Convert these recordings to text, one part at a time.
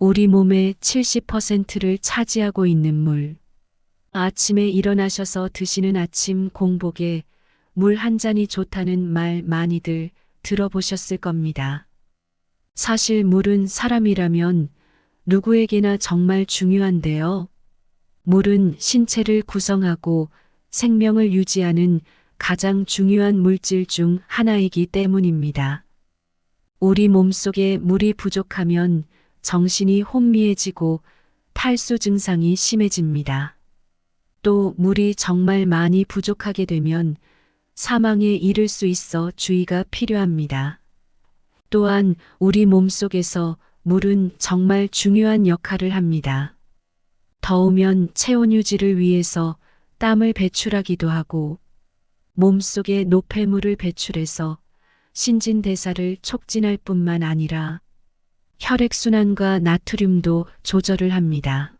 우리 몸의 70%를 차지하고 있는 물. 아침에 일어나셔서 드시는 아침 공복에 물 한 잔이 좋다는 말 많이들 들어보셨을 겁니다. 사실 물은 사람이라면 누구에게나 정말 중요한데요. 물은 신체를 구성하고 생명을 유지하는 가장 중요한 물질 중 하나이기 때문입니다. 우리 몸속에 물이 부족하면 정신이 혼미해지고 탈수 증상이 심해집니다. 또 물이 정말 많이 부족하게 되면 사망에 이를 수 있어 주의가 필요합니다. 또한 우리 몸속에서 물은 정말 중요한 역할을 합니다. 더우면 체온 유지를 위해서 땀을 배출하기도 하고 몸속에 노폐물을 배출해서 신진대사를 촉진할 뿐만 아니라 혈액순환과 나트륨도 조절을 합니다.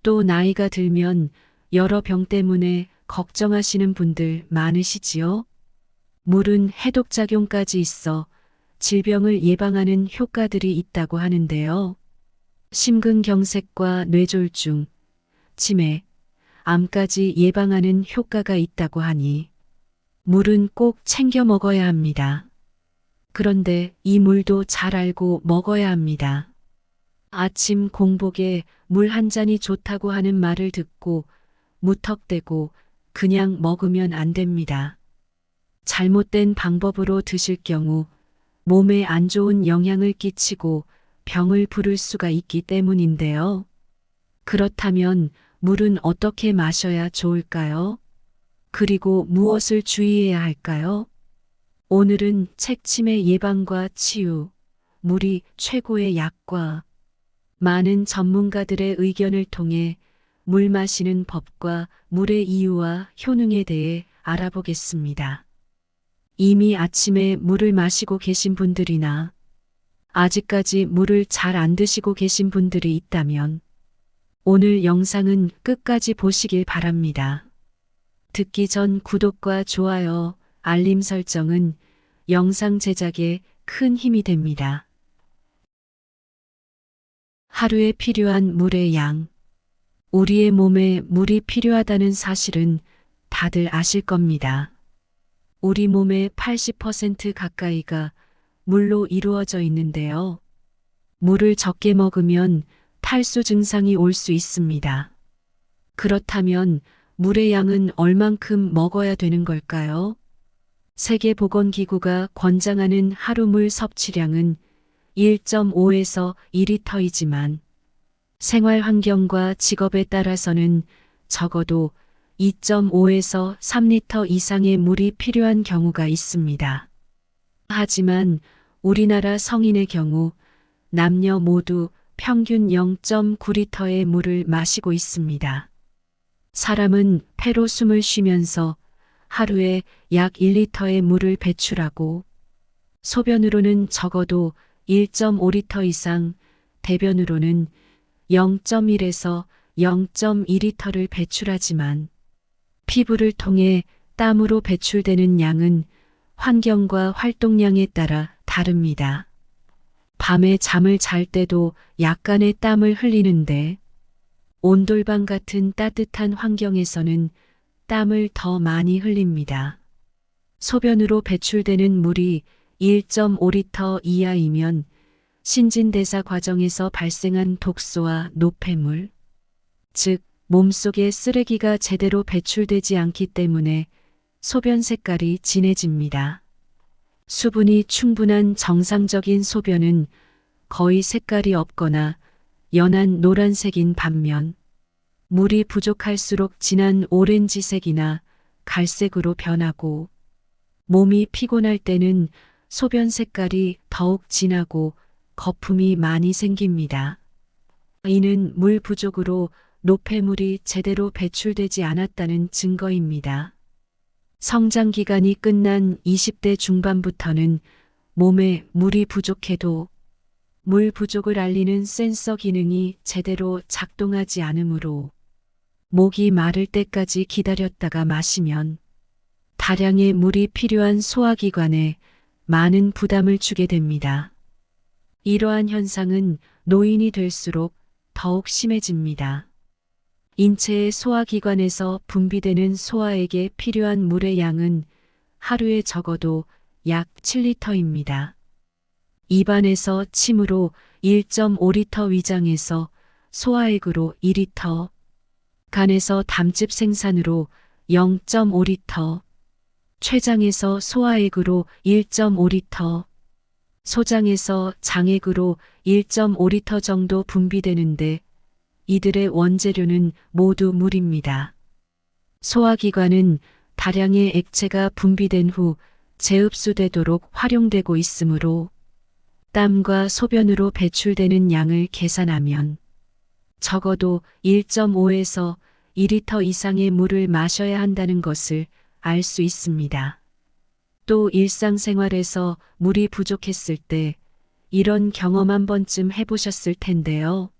또 나이가 들면 여러 병 때문에 걱정하시는 분들 많으시지요? 물은 해독작용까지 있어 질병을 예방하는 효과들이 있다고 하는데요. 심근경색과 뇌졸중, 치매, 암까지 예방하는 효과가 있다고 하니 물은 꼭 챙겨 먹어야 합니다. 그런데 이 물도 잘 알고 먹어야 합니다. 아침 공복에 물 한 잔이 좋다고 하는 말을 듣고 무턱대고 그냥 먹으면 안 됩니다. 잘못된 방법으로 드실 경우 몸에 안 좋은 영향을 끼치고 병을 부를 수가 있기 때문인데요. 그렇다면 물은 어떻게 마셔야 좋을까요? 그리고 무엇을 주의해야 할까요? 오늘은 책침의 예방과 치유, 물이 최고의 약과 많은 전문가들의 의견을 통해 물 마시는 법과 물의 이유와 효능에 대해 알아보겠습니다. 이미 아침에 물을 마시고 계신 분들이나 아직까지 물을 잘 안 드시고 계신 분들이 있다면 오늘 영상은 끝까지 보시길 바랍니다. 듣기 전 구독과 좋아요, 알림 설정은 영상 제작에 큰 힘이 됩니다. 하루에 필요한 물의 양. 우리의 몸에 물이 필요하다는 사실은 다들 아실 겁니다. 우리 몸의 80% 가까이가 물로 이루어져 있는데요. 물을 적게 먹으면 탈수 증상이 올 수 있습니다. 그렇다면 물의 양은 얼만큼 먹어야 되는 걸까요? 세계보건기구가 권장하는 하루 물 섭취량은 1.5에서 2리터이지만 생활 환경과 직업에 따라서는 적어도 2.5에서 3리터 이상의 물이 필요한 경우가 있습니다. 하지만 우리나라 성인의 경우 남녀 모두 평균 0.9리터의 물을 마시고 있습니다. 사람은 폐로 숨을 쉬면서 하루에 약 1리터의 물을 배출하고 소변으로는 적어도 1.5리터 이상, 대변으로는 0.1에서 0.2리터를 배출하지만 피부를 통해 땀으로 배출되는 양은 환경과 활동량에 따라 다릅니다. 밤에 잠을 잘 때도 약간의 땀을 흘리는데 온돌방 같은 따뜻한 환경에서는 땀을 더 많이 흘립니다. 소변으로 배출되는 물이 1.5리터 이하이면 신진대사 과정에서 발생한 독소와 노폐물, 즉 몸속에 쓰레기가 제대로 배출되지 않기 때문에 소변 색깔이 진해집니다. 수분이 충분한 정상적인 소변은 거의 색깔이 없거나 연한 노란색인 반면 물이 부족할수록 진한 오렌지색이나 갈색으로 변하고 몸이 피곤할 때는 소변 색깔이 더욱 진하고 거품이 많이 생깁니다. 이는 물 부족으로 노폐물이 제대로 배출되지 않았다는 증거입니다. 성장 기간이 끝난 20대 중반부터는 몸에 물이 부족해도 물 부족을 알리는 센서 기능이 제대로 작동하지 않으므로 목이 마를 때까지 기다렸다가 마시면 다량의 물이 필요한 소화기관에 많은 부담을 주게 됩니다. 이러한 현상은 노인이 될수록 더욱 심해집니다. 인체의 소화기관에서 분비되는 소화에게 필요한 물의 양은 하루에 적어도 약 7리터입니다. 입안에서 침으로 1.5리터, 위장에서 소화액으로 2리터, 간에서 담즙 생산으로 0.5리터, 췌장에서 소화액으로 1.5리터, 소장에서 장액으로 1.5리터 정도 분비되는데 이들의 원재료는 모두 물입니다. 소화기관은 다량의 액체가 분비된 후 재흡수되도록 활용되고 있으므로 땀과 소변으로 배출되는 양을 계산하면 적어도 1.5에서 2리터 이상의 물을 마셔야 한다는 것을 알 수 있습니다. 또 일상생활에서 물이 부족했을 때 이런 경험 한 번쯤 해보셨을 텐데요.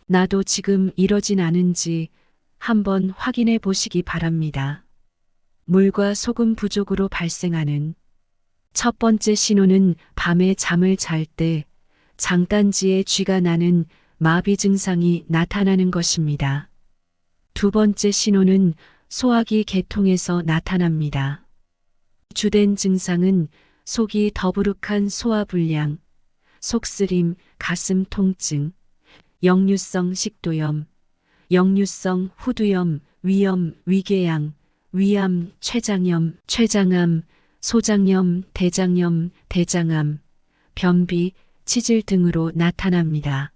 나도 지금 이러진 않은지 한번 확인해 보시기 바랍니다. 물과 소금 부족으로 발생하는 첫 번째 신호는 밤에 잠을 잘 때 장단지에 쥐가 나는 마비 증상이 나타나는 것입니다. 두 번째 신호는 소화기 계통에서 나타납니다. 주된 증상은 속이 더부룩한 소화불량, 속쓰림, 가슴 통증, 역류성 식도염, 역류성 후두염, 위염, 위궤양, 위암, 췌장염, 췌장암, 소장염, 대장염, 대장암, 변비, 치질 등으로 나타납니다.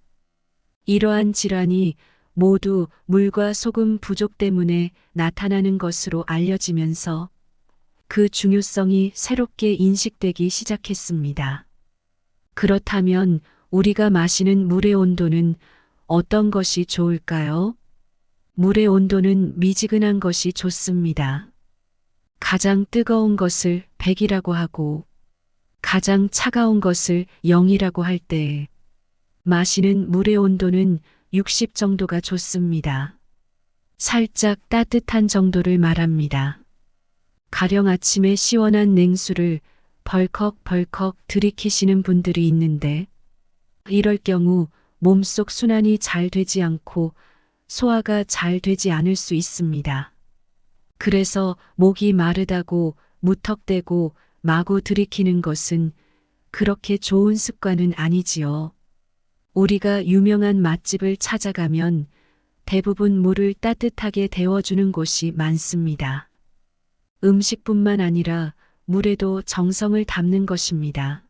이러한 질환이 모두 물과 소금 부족 때문에 나타나는 것으로 알려지면서 그 중요성이 새롭게 인식되기 시작했습니다. 그렇다면 우리가 마시는 물의 온도는 어떤 것이 좋을까요? 물의 온도는 미지근한 것이 좋습니다. 가장 뜨거운 것을 100이라고 하고 가장 차가운 것을 0이라고 할 때 마시는 물의 온도는 60 정도가 좋습니다. 살짝 따뜻한 정도를 말합니다. 가령 아침에 시원한 냉수를 벌컥벌컥 들이키시는 분들이 있는데 이럴 경우 몸속 순환이 잘 되지 않고 소화가 잘 되지 않을 수 있습니다. 그래서 목이 마르다고 무턱대고 마구 들이키는 것은 그렇게 좋은 습관은 아니지요. 우리가 유명한 맛집을 찾아가면 대부분 물을 따뜻하게 데워주는 곳이 많습니다. 음식뿐만 아니라 물에도 정성을 담는 것입니다.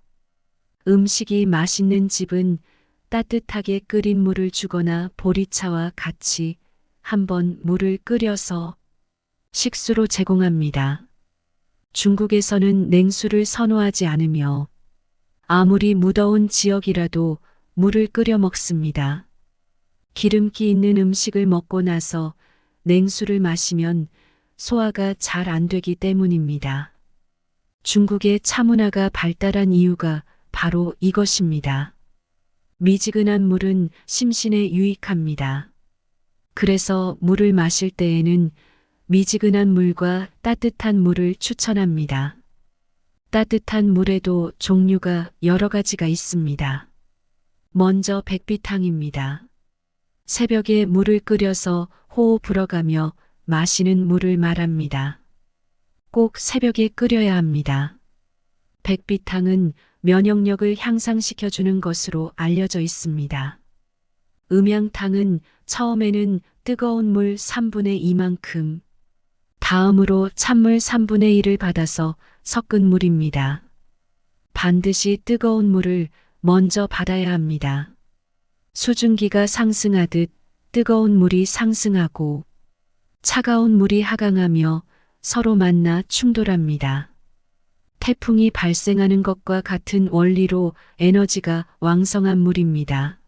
음식이 맛있는 집은 따뜻하게 끓인 물을 주거나 보리차와 같이 한번 물을 끓여서 식수로 제공합니다. 중국에서는 냉수를 선호하지 않으며 아무리 무더운 지역이라도 물을 끓여 먹습니다. 기름기 있는 음식을 먹고 나서 냉수를 마시면 소화가 잘 안 되기 때문입니다. 중국의 차문화가 발달한 이유가 바로 이것입니다. 미지근한 물은 심신에 유익합니다. 그래서 물을 마실 때에는 미지근한 물과 따뜻한 물을 추천합니다. 따뜻한 물에도 종류가 여러 가지가 있습니다. 먼저 백비탕입니다. 새벽에 물을 끓여서 호호 불어가며 마시는 물을 말합니다. 꼭 새벽에 끓여야 합니다. 백비탕은 면역력을 향상시켜주는 것으로 알려져 있습니다. 음양탕은 처음에는 뜨거운 물 3분의 2만큼, 다음으로 찬물 3분의 1을 받아서 섞은 물입니다. 반드시 뜨거운 물을 먼저 받아야 합니다. 수증기가 상승하듯 뜨거운 물이 상승하고 차가운 물이 하강하며 서로 만나 충돌합니다. 태풍이 발생하는 것과 같은 원리로 에너지가 왕성한 물입니다.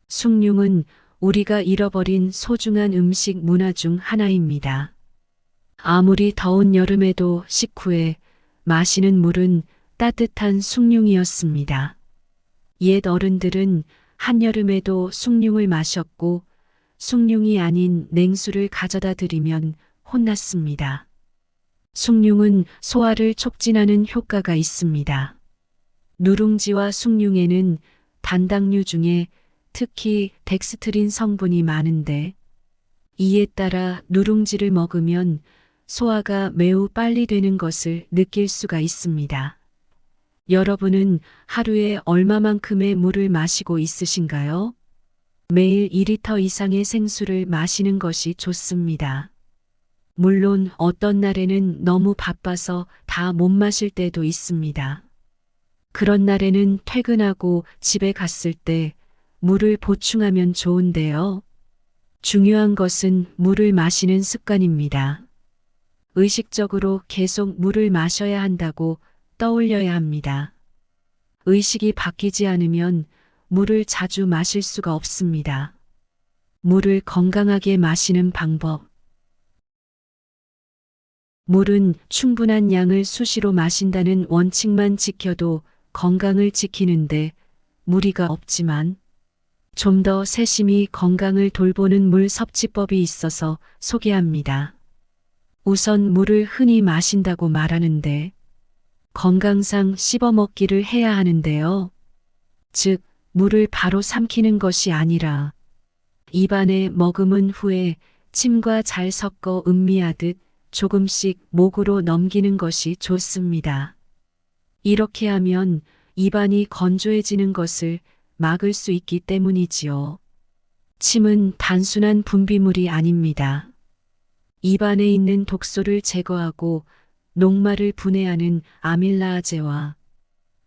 숭늉은 우리가 잃어버린 소중한 음식 문화 중 하나입니다. 아무리 더운 여름에도 식후에 마시는 물은 따뜻한 숭늉이었습니다. 옛 어른들은 한여름에도 숭늉을 마셨고 숭늉이 아닌 냉수를 가져다 드리면 혼났습니다. 숭늉은 소화를 촉진하는 효과가 있습니다. 누룽지와 숭늉에는 단당류 중에 특히 덱스트린 성분이 많은데 이에 따라 누룽지를 먹으면 소화가 매우 빨리 되는 것을 느낄 수가 있습니다. 여러분은 하루에 얼마만큼의 물을 마시고 있으신가요? 매일 2리터 이상의 생수를 마시는 것이 좋습니다. 물론 어떤 날에는 너무 바빠서 다 못 마실 때도 있습니다. 그런 날에는 퇴근하고 집에 갔을 때 물을 보충하면 좋은데요. 중요한 것은 물을 마시는 습관입니다. 의식적으로 계속 물을 마셔야 한다고 떠올려야 합니다. 의식이 바뀌지 않으면 물을 자주 마실 수가 없습니다. 물을 건강하게 마시는 방법. 물은 충분한 양을 수시로 마신다는 원칙만 지켜도 건강을 지키는데 무리가 없지만 좀 더 세심히 건강을 돌보는 물 섭취법이 있어서 소개합니다. 우선 물을 흔히 마신다고 말하는데 건강상 씹어 먹기를 해야 하는데요. 즉, 물을 바로 삼키는 것이 아니라 입안에 머금은 후에 침과 잘 섞어 음미하듯 조금씩 목으로 넘기는 것이 좋습니다. 이렇게 하면 입안이 건조해지는 것을 막을 수 있기 때문이지요. 침은 단순한 분비물이 아닙니다. 입안에 있는 독소를 제거하고 녹말을 분해하는 아밀라아제와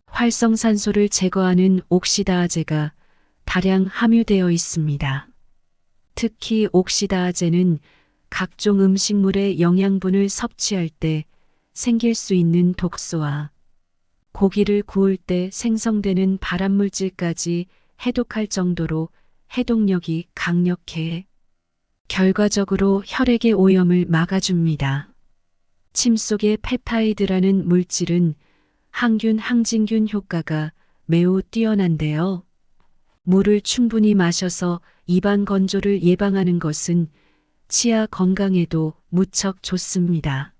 활성산소를 제거하는 옥시다아제가 다량 함유되어 있습니다. 특히 옥시다아제는 각종 음식물의 영양분을 섭취할 때 생길 수 있는 독소와 고기를 구울 때 생성되는 발암물질까지 해독할 정도로 해독력이 강력해 결과적으로 혈액의 오염을 막아줍니다. 침 속의 펩타이드라는 물질은 항균, 항진균 효과가 매우 뛰어난데요. 물을 충분히 마셔서 입안 건조를 예방하는 것은 치아 건강에도 무척 좋습니다.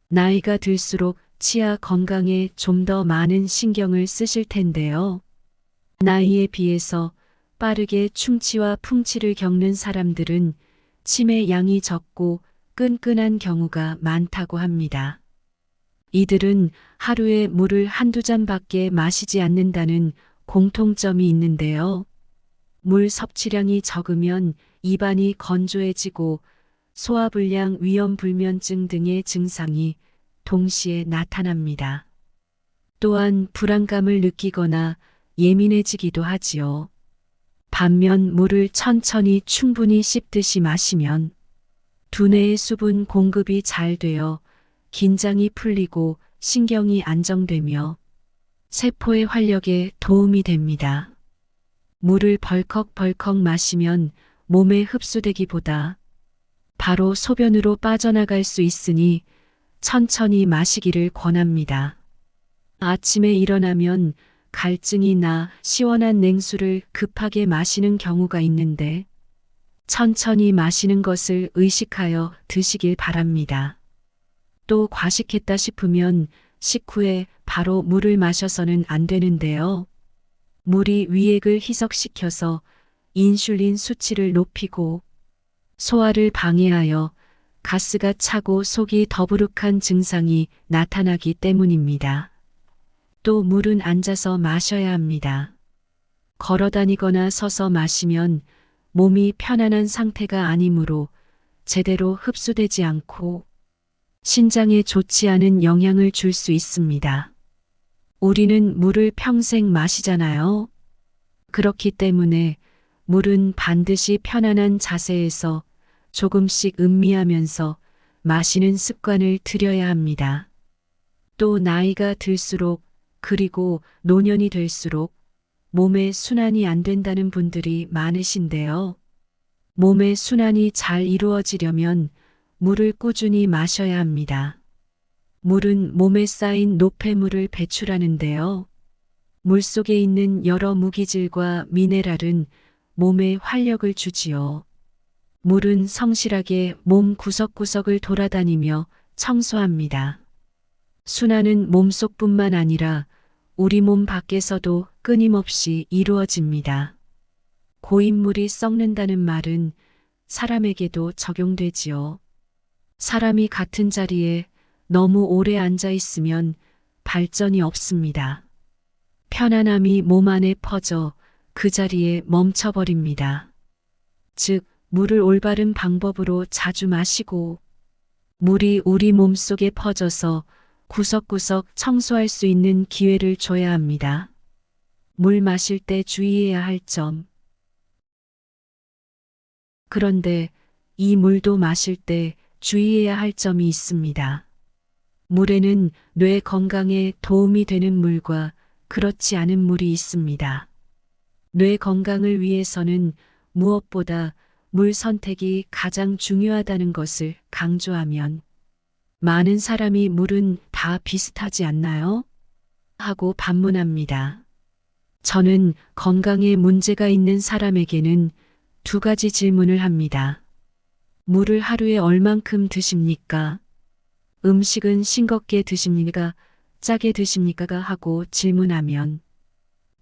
나이가 들수록 치아 건강에 좀 더 많은 신경을 쓰실 텐데요. 나이에 비해서 빠르게 충치와 풍치를 겪는 사람들은 침의 양이 적고 끈끈한 경우가 많다고 합니다. 이들은 하루에 물을 한두 잔밖에 마시지 않는다는 공통점이 있는데요. 물 섭취량이 적으면 입안이 건조해지고 소화불량, 위염불면증 등의 증상이 동시에 나타납니다. 또한 불안감을 느끼거나 예민해지기도 하지요. 반면 물을 천천히 충분히 씹듯이 마시면 두뇌의 수분 공급이 잘 되어 긴장이 풀리고 신경이 안정되며 세포의 활력에 도움이 됩니다. 물을 벌컥벌컥 마시면 몸에 흡수되기보다 바로 소변으로 빠져나갈 수 있으니 천천히 마시기를 권합니다. 아침에 일어나면 갈증이 나 시원한 냉수를 급하게 마시는 경우가 있는데 천천히 마시는 것을 의식하여 드시길 바랍니다. 또 과식했다 싶으면 식후에 바로 물을 마셔서는 안 되는데요. 물이 위액을 희석시켜서 인슐린 수치를 높이고 소화를 방해하여 가스가 차고 속이 더부룩한 증상이 나타나기 때문입니다. 또 물은 앉아서 마셔야 합니다. 걸어 다니거나 서서 마시면 몸이 편안한 상태가 아니므로 제대로 흡수되지 않고 신장에 좋지 않은 영향을 줄 수 있습니다. 우리는 물을 평생 마시잖아요. 그렇기 때문에 물은 반드시 편안한 자세에서 조금씩 음미하면서 마시는 습관을 들여야 합니다. 또 나이가 들수록 그리고 노년이 될수록 몸의 순환이 안 된다는 분들이 많으신데요. 몸의 순환이 잘 이루어지려면 물을 꾸준히 마셔야 합니다. 물은 몸에 쌓인 노폐물을 배출하는데요. 물 속에 있는 여러 무기질과 미네랄은 몸에 활력을 주지요. 물은 성실하게 몸 구석구석을 돌아다니며 청소합니다. 순환은 몸속뿐만 아니라 우리 몸 밖에서도 끊임없이 이루어집니다. 고인물이 썩는다는 말은 사람에게도 적용되지요. 사람이 같은 자리에 너무 오래 앉아 있으면 발전이 없습니다. 편안함이 몸 안에 퍼져 그 자리에 멈춰버립니다. 즉, 물을 올바른 방법으로 자주 마시고 물이 우리 몸속에 퍼져서 구석구석 청소할 수 있는 기회를 줘야 합니다. 물 마실 때 주의해야 할 점. 그런데 이 물도 마실 때 주의해야 할 점이 있습니다. 물에는 뇌 건강에 도움이 되는 물과 그렇지 않은 물이 있습니다. 뇌 건강을 위해서는 무엇보다 물 선택이 가장 중요하다는 것을 강조하면 많은 사람이 물은 다 비슷하지 않나요? 하고 반문합니다. 저는 건강에 문제가 있는 사람에게는 두 가지 질문을 합니다. 물을 하루에 얼만큼 드십니까? 음식은 싱겁게 드십니까? 짜게 드십니까? 하고 질문하면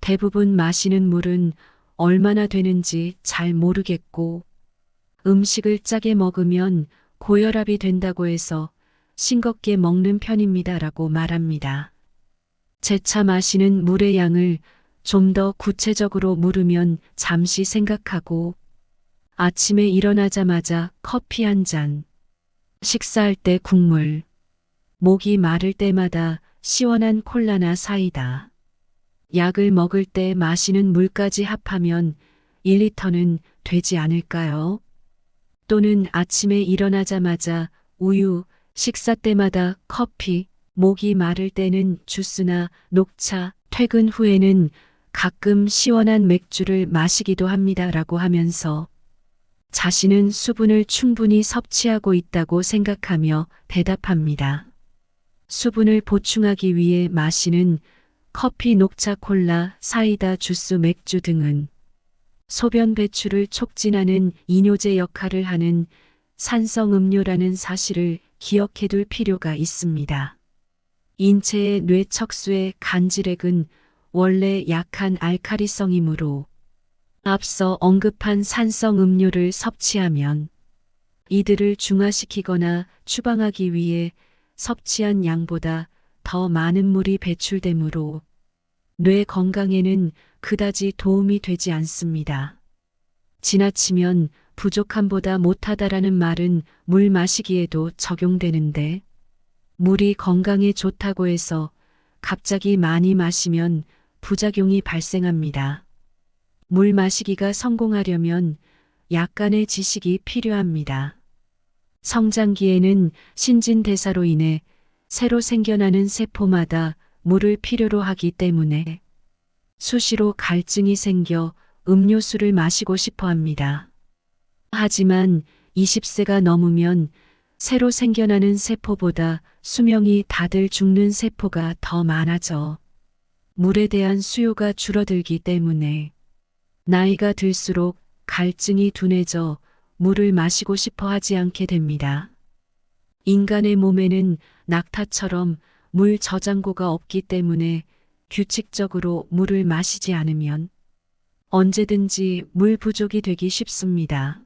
대부분 마시는 물은 얼마나 되는지 잘 모르겠고 음식을 짜게 먹으면 고혈압이 된다고 해서 싱겁게 먹는 편입니다라고 말합니다. 재차 마시는 물의 양을 좀 더 구체적으로 물으면 잠시 생각하고 아침에 일어나자마자 커피 한 잔, 식사할 때 국물, 목이 마를 때마다 시원한 콜라나 사이다. 약을 먹을 때 마시는 물까지 합하면 1리터는 되지 않을까요? 또는 아침에 일어나자마자 우유, 식사 때마다 커피, 목이 마를 때는 주스나 녹차, 퇴근 후에는 가끔 시원한 맥주를 마시기도 합니다라고 하면서 자신은 수분을 충분히 섭취하고 있다고 생각하며 대답합니다. 수분을 보충하기 위해 마시는 커피, 녹차, 콜라, 사이다, 주스, 맥주 등은 소변 배출을 촉진하는 이뇨제 역할을 하는 산성 음료라는 사실을 기억해 둘 필요가 있습니다. 인체의 뇌척수의 간질액은 원래 약한 알카리성이므로 앞서 언급한 산성 음료를 섭취하면 이들을 중화시키거나 추방하기 위해 섭취한 양보다 더 많은 물이 배출되므로 뇌 건강에는 그다지 도움이 되지 않습니다. 지나치면 부족함보다 못하다라는 말은 물 마시기에도 적용되는데 물이 건강에 좋다고 해서 갑자기 많이 마시면 부작용이 발생합니다. 물 마시기가 성공하려면 약간의 지식이 필요합니다. 성장기에는 신진대사로 인해 새로 생겨나는 세포마다 물을 필요로 하기 때문에 수시로 갈증이 생겨 음료수를 마시고 싶어 합니다. 하지만 20세가 넘으면 새로 생겨나는 세포보다 수명이 다들 죽는 세포가 더 많아져 물에 대한 수요가 줄어들기 때문에 나이가 들수록 갈증이 둔해져 물을 마시고 싶어 하지 않게 됩니다. 인간의 몸에는 낙타처럼 물 저장고가 없기 때문에 규칙적으로 물을 마시지 않으면 언제든지 물 부족이 되기 쉽습니다.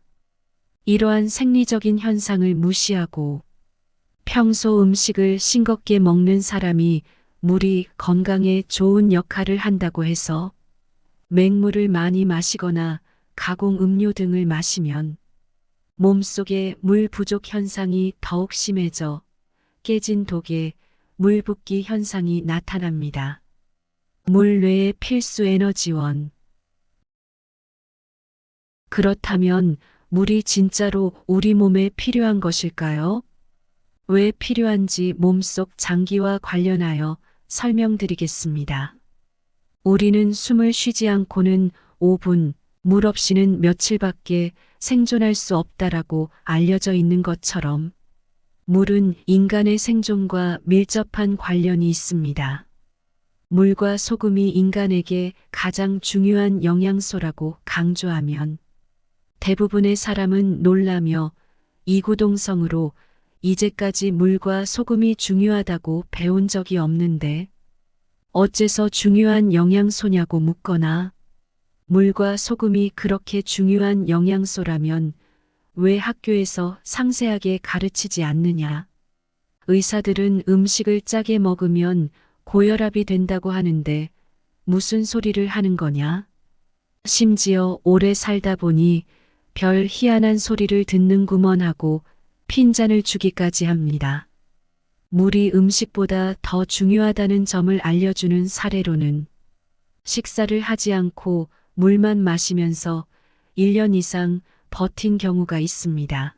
이러한 생리적인 현상을 무시하고 평소 음식을 싱겁게 먹는 사람이 물이 건강에 좋은 역할을 한다고 해서 맹물을 많이 마시거나 가공 음료 등을 마시면 몸속에 물 부족 현상이 더욱 심해져 깨진 독에 물 붓기 현상이 나타납니다. 물 뇌의 필수 에너지원. 그렇다면 물이 진짜로 우리 몸에 필요한 것일까요? 왜 필요한지 몸속 장기와 관련하여 설명드리겠습니다. 우리는 숨을 쉬지 않고는 5분, 물 없이는 며칠밖에 생존할 수 없다라고 알려져 있는 것처럼 물은 인간의 생존과 밀접한 관련이 있습니다. 물과 소금이 인간에게 가장 중요한 영양소라고 강조하면 대부분의 사람은 놀라며 이구동성으로 이제까지 물과 소금이 중요하다고 배운 적이 없는데 어째서 중요한 영양소냐고 묻거나 물과 소금이 그렇게 중요한 영양소라면 왜 학교에서 상세하게 가르치지 않느냐? 의사들은 음식을 짜게 먹으면 고혈압이 된다고 하는데 무슨 소리를 하는 거냐? 심지어 오래 살다 보니 별 희한한 소리를 듣는구먼 하고 핀잔을 주기까지 합니다. 물이 음식보다 더 중요하다는 점을 알려주는 사례로는 식사를 하지 않고 물만 마시면서 1년 이상 버틴 경우가 있습니다.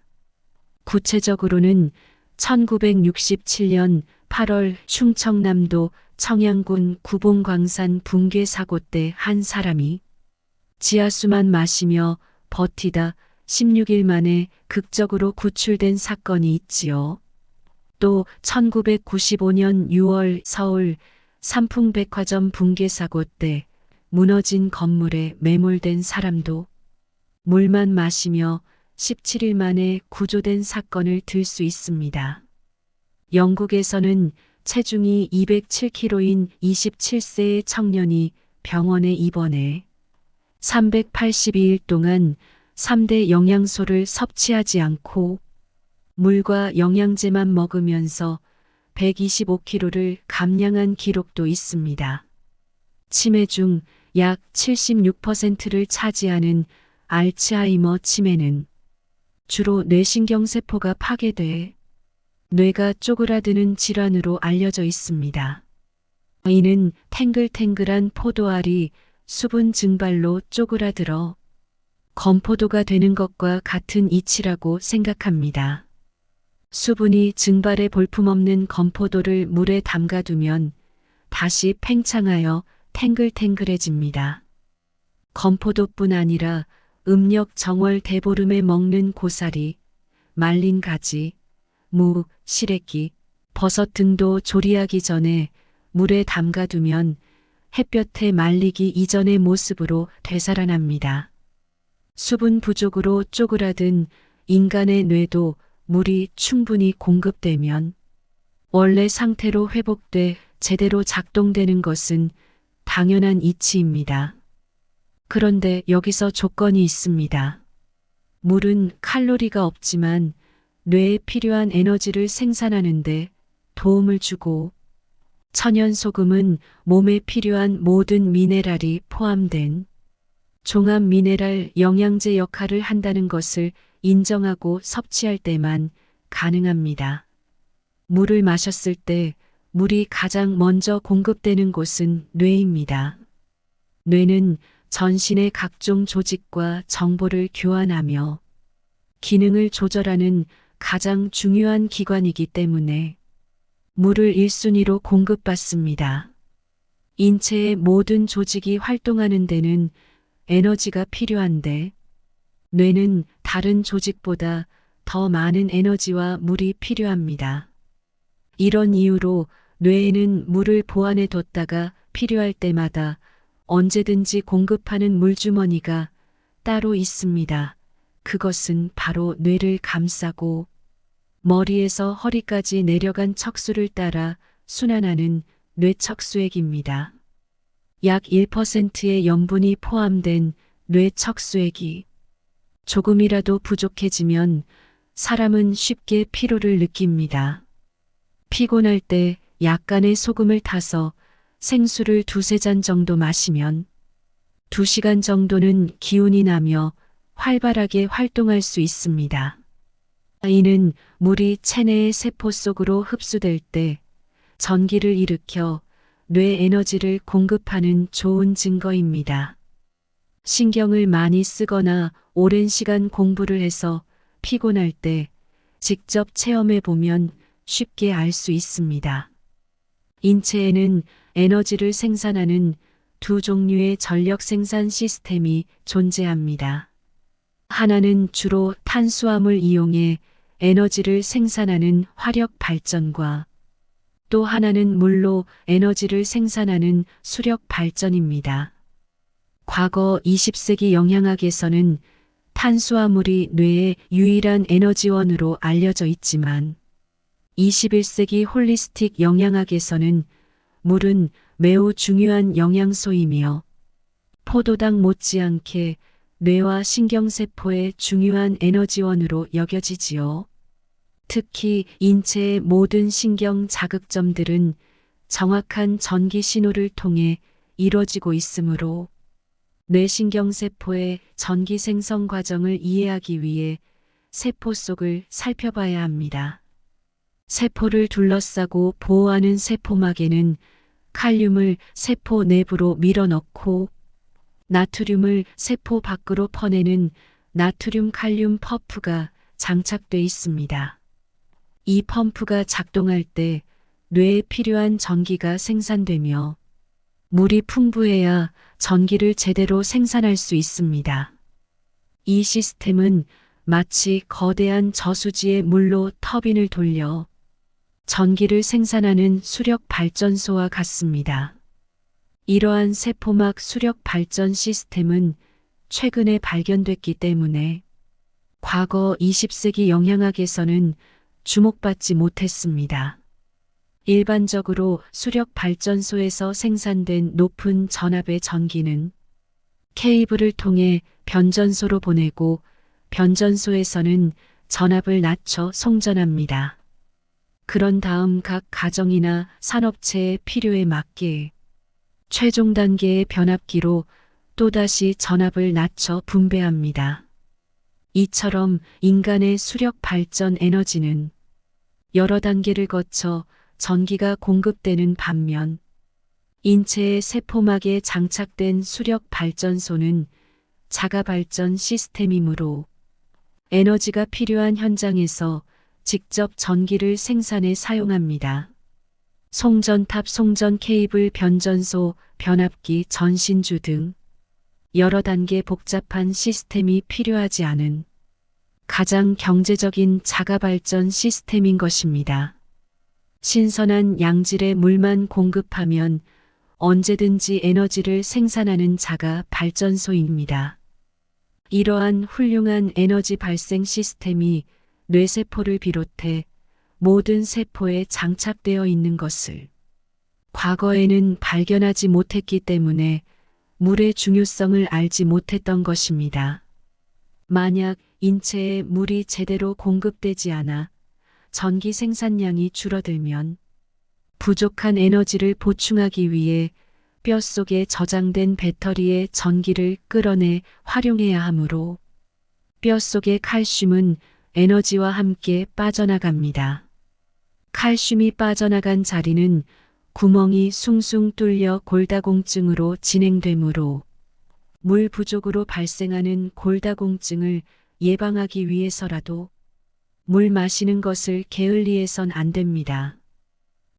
구체적으로는 1967년 8월 충청남도 청양군 구봉광산 붕괴 사고 때 한 사람이 지하수만 마시며 버티다 16일 만에 극적으로 구출된 사건이 있지요. 또 1995년 6월 서울 삼풍백화점 붕괴 사고 때 무너진 건물에 매몰된 사람도 물만 마시며 17일 만에 구조된 사건을 들 수 있습니다. 영국에서는 체중이 207kg인 27세의 청년이 병원에 입원해 382일 동안 3대 영양소를 섭취하지 않고 물과 영양제만 먹으면서 125kg를 감량한 기록도 있습니다. 치매 중 약 76%를 차지하는 알츠하이머 치매는 주로 뇌신경세포가 파괴돼 뇌가 쪼그라드는 질환으로 알려져 있습니다. 이는 탱글탱글한 포도알이 수분 증발로 쪼그라들어 건포도가 되는 것과 같은 이치라고 생각합니다. 수분이 증발해 볼품없는 건포도를 물에 담가두면 다시 팽창하여 탱글탱글해집니다. 건포도뿐 아니라 음력 정월 대보름에 먹는 고사리, 말린 가지, 무, 시래기, 버섯 등도 조리하기 전에 물에 담가두면 햇볕에 말리기 이전의 모습으로 되살아납니다. 수분 부족으로 쪼그라든 인간의 뇌도 물이 충분히 공급되면 원래 상태로 회복돼 제대로 작동되는 것은 당연한 이치입니다. 그런데 여기서 조건이 있습니다. 물은 칼로리가 없지만 뇌에 필요한 에너지를 생산하는데 도움을 주고 천연 소금은 몸에 필요한 모든 미네랄이 포함된 종합 미네랄 영양제 역할을 한다는 것을 인정하고 섭취할 때만 가능합니다. 물을 마셨을 때 물이 가장 먼저 공급되는 곳은 뇌입니다. 뇌는 전신의 각종 조직과 정보를 교환하며 기능을 조절하는 가장 중요한 기관이기 때문에 물을 1순위로 공급받습니다. 인체의 모든 조직이 활동하는 데는 에너지가 필요한데 뇌는 다른 조직보다 더 많은 에너지와 물이 필요합니다. 이런 이유로 뇌에는 물을 보관해 뒀다가 필요할 때마다 언제든지 공급하는 물주머니가 따로 있습니다. 그것은 바로 뇌를 감싸고 머리에서 허리까지 내려간 척수를 따라 순환하는 뇌척수액입니다. 약 1%의 염분이 포함된 뇌척수액이 조금이라도 부족해지면 사람은 쉽게 피로를 느낍니다. 피곤할 때 약간의 소금을 타서 생수를 2~3잔 정도 마시면 2시간 정도는 기운이 나며 활발하게 활동할 수 있습니다. 이는 물이 체내의 세포 속으로 흡수될 때 전기를 일으켜 뇌 에너지를 공급하는 좋은 증거입니다. 신경을 많이 쓰거나 오랜 시간 공부를 해서 피곤할 때 직접 체험해 보면 쉽게 알 수 있습니다. 인체에는 에너지를 생산하는 두 종류의 전력 생산 시스템이 존재합니다. 하나는 주로 탄수화물 이용해 에너지를 생산하는 화력 발전과 또 하나는 물로 에너지를 생산하는 수력 발전입니다. 과거 20세기 영양학에서는 탄수화물이 뇌의 유일한 에너지원으로 알려져 있지만 21세기 홀리스틱 영양학에서는 물은 매우 중요한 영양소이며 포도당 못지않게 뇌와 신경세포의 중요한 에너지원으로 여겨지지요. 특히 인체의 모든 신경 자극점들은 정확한 전기 신호를 통해 이루어지고 있으므로 뇌신경세포의 전기 생성 과정을 이해하기 위해 세포 속을 살펴봐야 합니다. 세포를 둘러싸고 보호하는 세포막에는 칼륨을 세포 내부로 밀어넣고 나트륨을 세포 밖으로 퍼내는 나트륨 칼륨 펌프가 장착돼 있습니다. 이 펌프가 작동할 때 뇌에 필요한 전기가 생산되며 물이 풍부해야 전기를 제대로 생산할 수 있습니다. 이 시스템은 마치 거대한 저수지의 물로 터빈을 돌려 전기를 생산하는 수력 발전소와 같습니다. 이러한 세포막 수력 발전 시스템은 최근에 발견됐기 때문에 과거 20세기 영양학에서는 주목받지 못했습니다. 일반적으로 수력 발전소에서 생산된 높은 전압의 전기는 케이블을 통해 변전소로 보내고 변전소에서는 전압을 낮춰 송전합니다. 그런 다음 각 가정이나 산업체의 필요에 맞게 최종 단계의 변압기로 또다시 전압을 낮춰 분배합니다. 이처럼 인간의 수력 발전 에너지는 여러 단계를 거쳐 전기가 공급되는 반면 인체의 세포막에 장착된 수력 발전소는 자가 발전 시스템이므로 에너지가 필요한 현장에서 직접 전기를 생산해 사용합니다. 송전탑, 송전 케이블, 변전소, 변압기, 전신주 등 여러 단계 복잡한 시스템이 필요하지 않은 가장 경제적인 자가 발전 시스템인 것입니다. 신선한 양질의 물만 공급하면 언제든지 에너지를 생산하는 자가 발전소입니다. 이러한 훌륭한 에너지 발생 시스템이 뇌세포를 비롯해 모든 세포에 장착되어 있는 것을 과거에는 발견하지 못했기 때문에 물의 중요성을 알지 못했던 것입니다. 만약 인체에 물이 제대로 공급되지 않아 전기 생산량이 줄어들면 부족한 에너지를 보충하기 위해 뼛속에 저장된 배터리의 전기를 끌어내 활용해야 하므로 뼛속의 칼슘은 에너지와 함께 빠져나갑니다. 칼슘이 빠져나간 자리는 구멍이 숭숭 뚫려 골다공증으로 진행되므로 물 부족으로 발생하는 골다공증을 예방하기 위해서라도 물 마시는 것을 게을리해선 안 됩니다.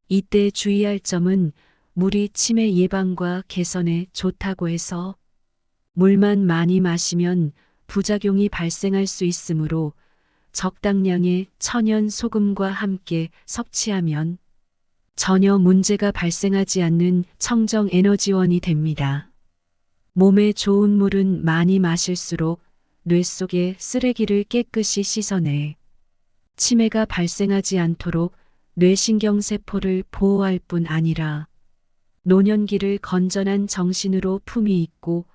이때 주의할 점은 물이 치매 예방과 개선에 좋다고 해서 물만 많이 마시면 부작용이 발생할 수 있으므로 적당량의 천연 소금과 함께 섭취하면 전혀 문제가 발생하지 않는 청정 에너지원이 됩니다. 몸에 좋은 물은 많이 마실수록 뇌 속의 쓰레기를 깨끗이 씻어내 치매가 발생하지 않도록 뇌신경세포를 보호할 뿐 아니라 노년기를 건전한 정신으로 품위 있고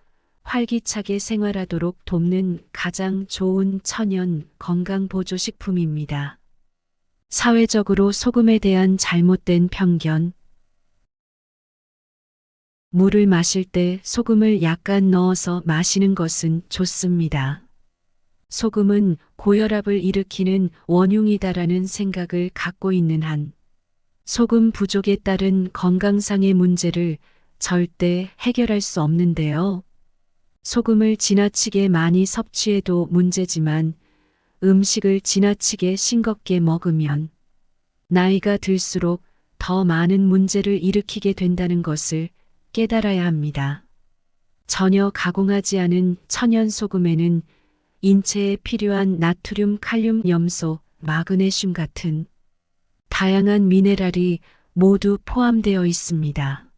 활기차게 생활하도록 돕는 가장 좋은 천연 건강보조식품입니다. 사회적으로 소금에 대한 잘못된 편견. 물을 마실 때 소금을 약간 넣어서 마시는 것은 좋습니다. 소금은 고혈압을 일으키는 원흉이다라는 생각을 갖고 있는 한 소금 부족에 따른 건강상의 문제를 절대 해결할 수 없는데요. 소금을 지나치게 많이 섭취해도 문제지만 음식을 지나치게 싱겁게 먹으면 나이가 들수록 더 많은 문제를 일으키게 된다는 것을 깨달아야 합니다. 전혀 가공하지 않은 천연 소금에는 인체에 필요한 나트륨, 칼륨, 염소, 마그네슘 같은 다양한 미네랄이 모두 포함되어 있습니다.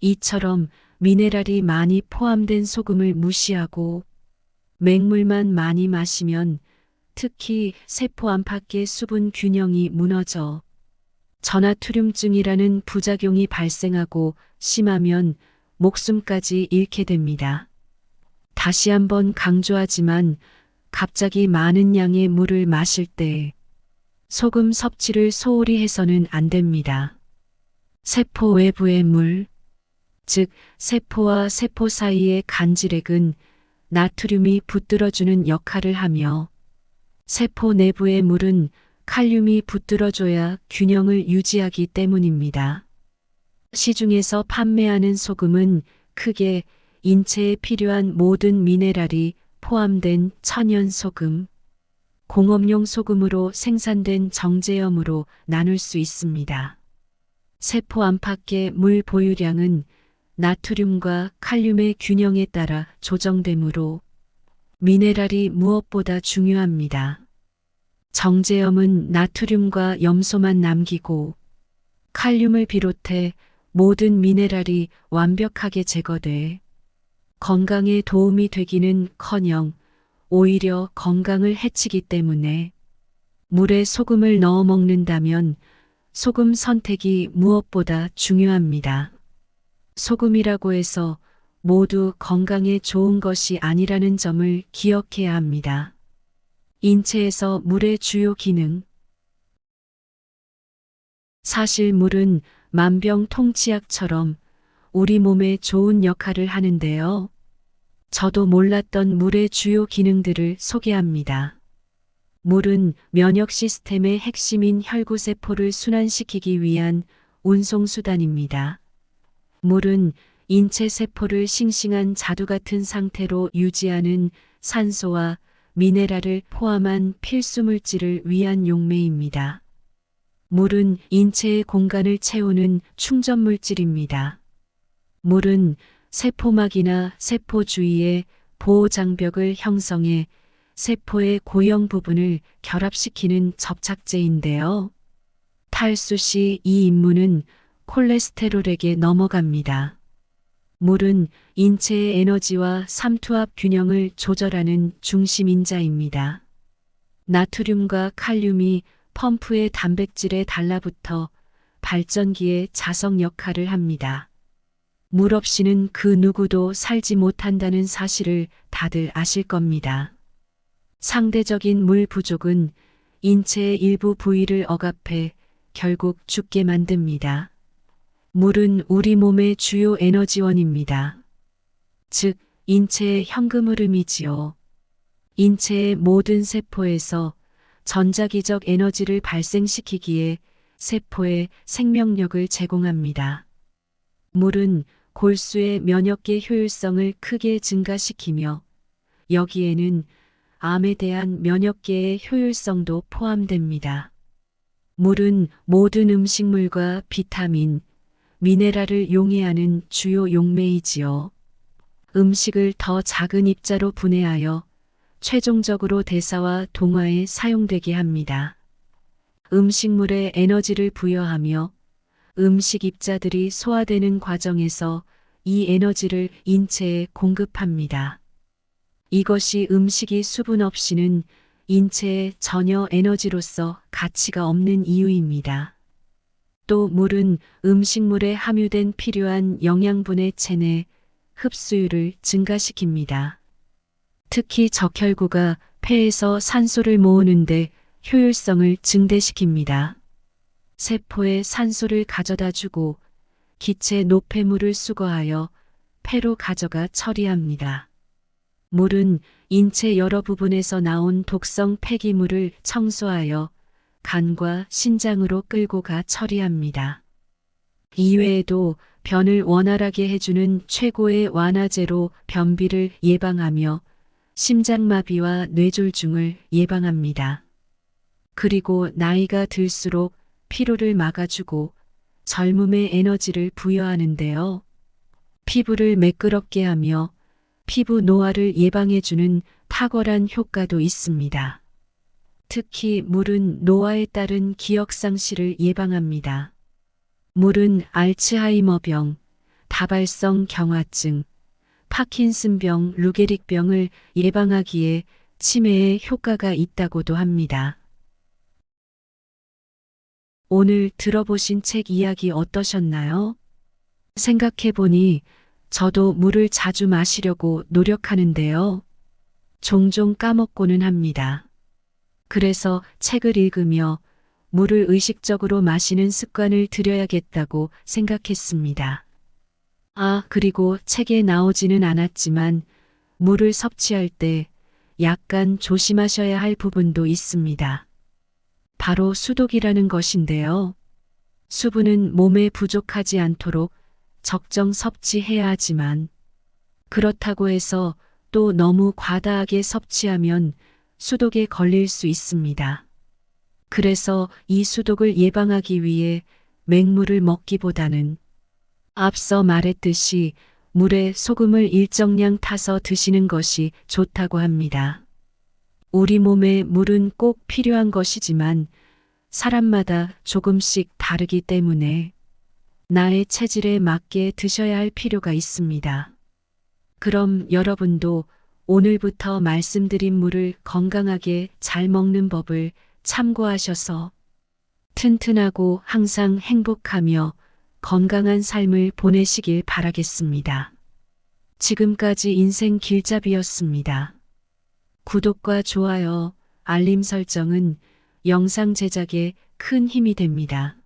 이처럼 미네랄이 많이 포함된 소금을 무시하고 맹물만 많이 마시면 특히 세포 안팎의 수분 균형이 무너져 저나트륨증이라는 부작용이 발생하고 심하면 목숨까지 잃게 됩니다. 다시 한번 강조하지만 갑자기 많은 양의 물을 마실 때 소금 섭취를 소홀히 해서는 안 됩니다. 세포 외부의 물, 즉 세포와 세포 사이의 간질액은 나트륨이 붙들어주는 역할을 하며 세포 내부의 물은 칼륨이 붙들어줘야 균형을 유지하기 때문입니다. 시중에서 판매하는 소금은 크게 인체에 필요한 모든 미네랄이 포함된 천연 소금, 공업용 소금으로 생산된 정제염으로 나눌 수 있습니다. 세포 안팎의 물 보유량은 나트륨과 칼륨의 균형에 따라 조정되므로 미네랄이 무엇보다 중요합니다. 정제염은 나트륨과 염소만 남기고 칼륨을 비롯해 모든 미네랄이 완벽하게 제거돼 건강에 도움이 되기는커녕 오히려 건강을 해치기 때문에 물에 소금을 넣어 먹는다면 소금 선택이 무엇보다 중요합니다. 소금이라고 해서 모두 건강에 좋은 것이 아니라는 점을 기억해야 합니다. 인체에서 물의 주요 기능. 사실 물은 만병통치약처럼 우리 몸에 좋은 역할을 하는데요. 저도 몰랐던 물의 주요 기능들을 소개합니다. 물은 면역 시스템의 핵심인 혈구세포를 순환시키기 위한 운송수단입니다. 물은 인체 세포를 싱싱한 자두 같은 상태로 유지하는 산소와 미네랄을 포함한 필수 물질을 위한 용매입니다. 물은 인체의 공간을 채우는 충전 물질입니다. 물은 세포막이나 세포 주위에 보호장벽을 형성해 세포의 고형 부분을 결합시키는 접착제인데요. 탈수 시 이 임무는 콜레스테롤에게 넘어갑니다. 물은 인체의 에너지와 삼투압 균형을 조절하는 중심인자입니다. 나트륨과 칼륨이 펌프의 단백질에 달라붙어 발전기의 자석 역할을 합니다. 물 없이는 그 누구도 살지 못한다는 사실을 다들 아실 겁니다. 상대적인 물 부족은 인체의 일부 부위를 억압해 결국 죽게 만듭니다. 물은 우리 몸의 주요 에너지원입니다. 즉, 인체의 현금 흐름이지요. 인체의 모든 세포에서 전자기적 에너지를 발생시키기에 세포에 생명력을 제공합니다. 물은 골수의 면역계 효율성을 크게 증가시키며 여기에는 암에 대한 면역계의 효율성도 포함됩니다. 물은 모든 음식물과 비타민, 미네랄을 용해하는 주요 용매이지요. 음식을 더 작은 입자로 분해하여 최종적으로 대사와 동화에 사용되게 합니다. 음식물에 에너지를 부여하며 음식 입자들이 소화되는 과정에서 이 에너지를 인체에 공급합니다. 이것이 음식이 수분 없이는 인체에 전혀 에너지로서 가치가 없는 이유입니다. 또 물은 음식물에 함유된 필요한 영양분의 체내 흡수율을 증가시킵니다. 특히 적혈구가 폐에서 산소를 모으는데 효율성을 증대시킵니다. 세포에 산소를 가져다 주고 기체 노폐물을 수거하여 폐로 가져가 처리합니다. 물은 인체 여러 부분에서 나온 독성 폐기물을 청소하여 간과 신장으로 끌고 가 처리합니다. 이외에도 변을 원활하게 해주는 최고의 완화제로 변비를 예방하며 심장마비와 뇌졸중을 예방합니다. 그리고 나이가 들수록 피로를 막아주고 젊음의 에너지를 부여하는데요. 피부를 매끄럽게 하며 피부 노화를 예방해주는 탁월한 효과도 있습니다. 특히 물은 노화에 따른 기억상실을 예방합니다. 물은 알츠하이머병, 다발성 경화증, 파킨슨병, 루게릭병을 예방하기에 치매에 효과가 있다고도 합니다. 오늘 들어보신 책 이야기 어떠셨나요? 생각해보니 저도 물을 자주 마시려고 노력하는데요. 종종 까먹고는 합니다. 그래서 책을 읽으며 물을 의식적으로 마시는 습관을 들여야겠다고 생각했습니다. 그리고 책에 나오지는 않았지만 물을 섭취할 때 약간 조심하셔야 할 부분도 있습니다. 바로 수독이라는 것인데요. 수분은 몸에 부족하지 않도록 적정 섭취해야 하지만 그렇다고 해서 또 너무 과다하게 섭취하면 수독에 걸릴 수 있습니다. 그래서 이 수독을 예방하기 위해 맹물을 먹기보다는 앞서 말했듯이 물에 소금을 일정량 타서 드시는 것이 좋다고 합니다. 우리 몸에 물은 꼭 필요한 것이지만 사람마다 조금씩 다르기 때문에 나의 체질에 맞게 드셔야 할 필요가 있습니다. 그럼 여러분도 오늘부터 말씀드린 물을 건강하게 잘 먹는 법을 참고하셔서 튼튼하고 항상 행복하며 건강한 삶을 보내시길 바라겠습니다. 지금까지 인생 길잡이였습니다. 구독과 좋아요, 알림 설정은 영상 제작에 큰 힘이 됩니다.